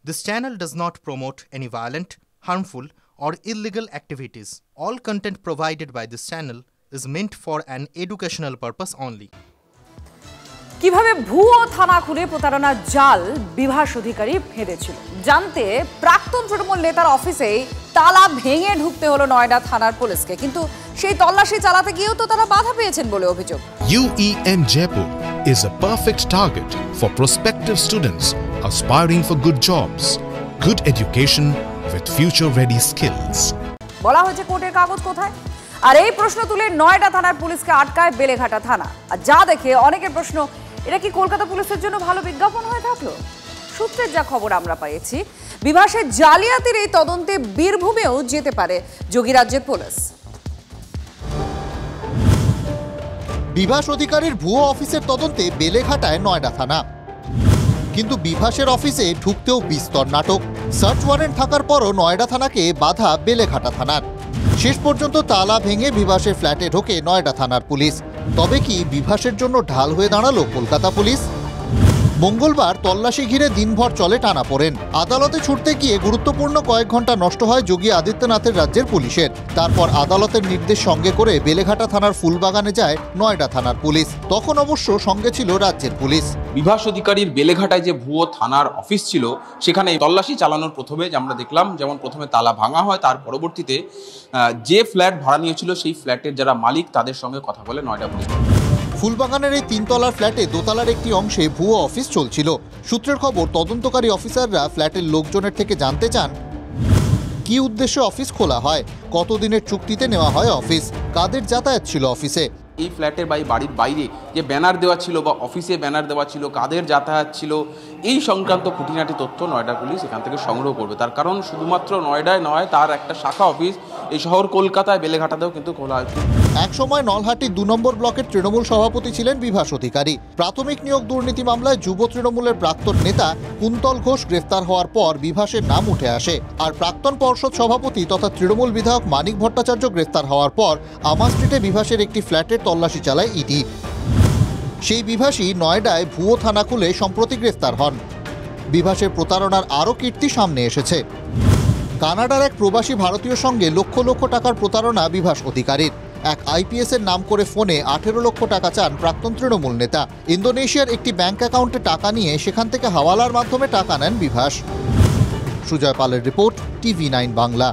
This channel does not promote any violent, harmful, or illegal activities. All content provided by this channel is meant for an educational purpose only. কিভাবে ভুয়ো থানা খুলে প্রতারণার জাল বিভাস অধিকারী ফেঁদেছিল জানতে প্রাক্তন তৃণমূল নেতার অফিসে তালা ভেঙে ঢুকতে হলো নয়ডা থানার পুলিশকে, কিন্তু সেই তল্লাশি চালাতে গিয়েও তো তারা বাধা পেয়েছেন বলে অভিযোগ। UEM Jaipur is a perfect target for prospective students aspiring for good jobs, good education with future-ready skills. বলা হয়েছে কোর্টের কাগজ কোথায়? আর এই প্রশ্ন তুলে নয়ডা থানার পুলিশকে আটকায় বেলেঘাটা থানা। আর যা দেখে অনেকের প্রশ্ন, এটা কি কলকাতা পুলিশের জন্য ভালো বিজ্ঞাপন হয়ে থাকলো? সূত্রের যা খবর আমরা পেয়েছি, বিভাসের জালিয়াতির এই তদন্তে বীরভূমেও যেতে পারে যোগীরাজ্যের পুলিশ। বিভাস অধিকারীর ভুয়ো অফিসের তদন্তে বেলেঘাটায় নয়ডা থানা, কিন্তু বিভাসের অফিসে ঢুকতেও বিস্তর নাটক। সার্চ ওয়ারেন্ট থাকার পরও নয়ডা থানাকে বাধা বেলেঘাটা থানার। শেষ পর্যন্ত তালা ভেঙে বিভাসের ফ্ল্যাটে ঢোকে নয়ডা থানার পুলিশ। তবে কি বিভাসের জন্য ঢাল হয়ে দাঁড়ালো কলকাতা পুলিশ? মঙ্গলবার তল্লাশি ঘিরে দিনভর চলে টানাপোড়েন। আদালতে ছুটতে গিয়ে গুরুত্বপূর্ণ কয়েক ঘন্টা নষ্ট হয় যোগী আদিত্যনাথের রাজ্যের পুলিশের। তারপর আদালতের নির্দেশ সঙ্গে করে বেলেঘাটা থানার ফুলবাগানে যায় নয়ডা থানার পুলিশ। তখন অবশ্য সঙ্গে ছিল রাজ্যের পুলিশ। বিভাস অধিকারীর বেলেঘাটায় যে ভুয়ো থানার অফিস ছিল, সেখানে তল্লাশি চালানোর প্রথমে আমরা দেখলাম, যেমন প্রথমে তালা ভাঙা হয়, তার পরবর্তীতে যে ফ্ল্যাট ভাড়া নিয়েছিল সেই ফ্ল্যাটের যারা মালিক তাদের সঙ্গে কথা বলে নয়ডা পুলিশ। ফুলবাগানের এই তিনতলার ফ্ল্যাটে দোতলার একটি অংশে ভুয়ো অফিস চলছিল। সূত্রের খবর, তদন্তকারী অফিসাররা ফ্ল্যাটের লোকজনের থেকে জানতে চান কি উদ্দেশ্যে অফিস খোলা হয়, কতদিনের চুক্তিতে নেওয়া হয় অফিস, কাদের যাতায়াত ছিল অফিসে। এই ফ্ল্যাটের বাড়ির বাইরে যে ব্যানার দেওয়া ছিল বা অফিসে ব্যানার দেওয়া ছিল, কাদের যাতায়াত ছিল, এই সংক্রান্ত খুঁটিনাটি তথ্য নয়ডা পুলিশ এখান থেকে সংগ্রহ করবে। তার কারণ শুধুমাত্র নয়ডায় নয়, তার একটা শাখা অফিস এই শহর কলকাতায় বেলেঘাটাতেও কিন্তু খোলা হয়েছে। একসময় নলহাটি 2 নম্বর ব্লকের তৃণমূল সভাপতি ছিলেন বিভাস অধিকারী। প্রাথমিক নিয়োগ দুর্নীতি মামলায় যুব তৃণমূলের প্রাক্তন নেতা কুন্তল ঘোষ গ্রেফতার হওয়ার পর বিভাসের নাম উঠে আসে। আর প্রাক্তন পর্ষদ সভাপতি তথা তৃণমূল বিধায়ক মানিক ভট্টাচার্য গ্রেফতার হওয়ার পর আমা স্ট্রিটে বিভাসের একটি ফ্ল্যাটের তল্লাশি চালায় ইডি। সেই বিভাসই নয়ডায় ভুয়ো থানা খুলে সম্প্রতি গ্রেফতার হন। বিভাসের প্রতারণার আরও কীর্তি সামনে এসেছে। কানাডার এক প্রবাসী ভারতীয় সঙ্গে লক্ষ লক্ষ টাকার প্রতারণা বিভাস অধিকারীর। এক আইপিএস এর নাম করে ফোনে 18 লক্ষ টাকা চান প্রাক্তন তৃণমূল নেতা। ইন্দোনেশিয়ার একটি ব্যাংক অ্যাকাউন্টে টাকা নিয়ে সেখান থেকে হাওয়ালার মাধ্যমে টাকা নেন বিভাস। সুজয় পালের রিপোর্ট, TV9 বাংলা।